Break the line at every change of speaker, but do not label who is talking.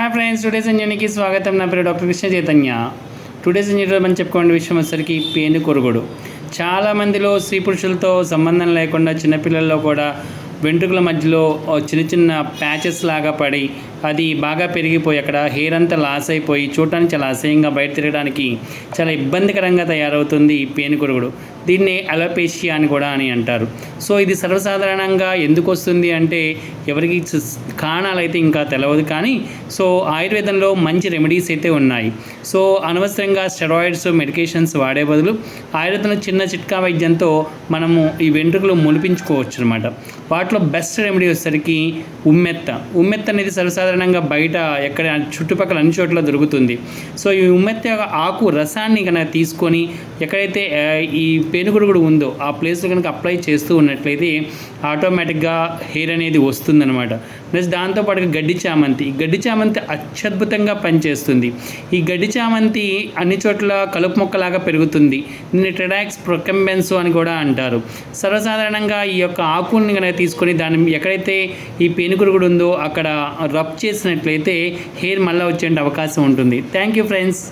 Hi friends, today's ఇంజనీకి స్వాగతం. నా పేరు డాక్టర్ కృష్ణ చైతన్య. టుడేస్ ఇంజనీలో మనం చెప్పుకోండి విషయం వచ్చేసరికి పేను కొరుగుడు. చాలామందిలో స్త్రీ పురుషులతో సంబంధం లేకుండా చిన్నపిల్లల్లో కూడా వెంట్రుకల మధ్యలో చిన్న చిన్న ప్యాచెస్ లాగా పడి అది బాగా పెరిగిపోయి అక్కడ హెయిర్ అంతా లాస్ అయిపోయి చూడటానికి చాలా అసహ్యంగా బయట తిరగడానికి చాలా ఇబ్బందికరంగా తయారవుతుంది ఈ పేను కొరుగుడు. దీన్ని అలోపేషియా అని కూడా అంటారు. సో ఇది సర్వసాధారణంగా ఎందుకు వస్తుంది అంటే ఎవరికి కారణాలు అయితే ఇంకా తెలియదు, కానీ సో ఆయుర్వేదంలో మంచి రెమెడీస్ అయితే ఉన్నాయి. సో అనవసరంగా స్టెరాయిడ్స్ మెడికేషన్స్ వాడే బదులు ఆయుర్వేదంలో చిన్న చిట్కా వైద్యంతో మనము ఈ వెంట్రుకలు మొలిపించుకోవచ్చు అనమాట. వాటిలో బెస్ట్ రెమెడీ వచ్చేసరికి ఉమ్మెత్త అనేది సర్వసాధారణంగా బయట ఎక్కడ చుట్టుపక్కల అన్ని చోట్ల దొరుకుతుంది. సో ఈ ఉమ్మెత్త ఆకు రసాన్ని కనుక తీసుకొని ఎక్కడైతే ఈ పేనుకొరుగుడు ఉందో ఆ ప్లేస్లో కనుక అప్లై చేస్తూ ఉన్నట్లయితే ఆటోమేటిక్గా హెయిర్ అనేది వస్తుందన్నమాట. ప్లస్ దాంతోపాటుగా గడ్డి చామంతి అత్యద్భుతంగా పనిచేస్తుంది. ఈ గడ్డి చామంతి అన్ని చోట్ల కలుపు మొక్కలాగా పెరుగుతుంది. దీన్ని టెడాక్స్ ప్రొకంబెన్స్ అని కూడా అంటారు. సర్వసాధారణంగా ఈ యొక్క ఆకుల్ని కనుక తీసుకొని దాన్ని ఎక్కడైతే ఈ పేనుకొరుగుడు ఉందో అక్కడ రబ్ చేసినట్లయితే హెయిర్ మళ్ళీ వచ్చే అవకాశం ఉంటుంది. Thank you friends.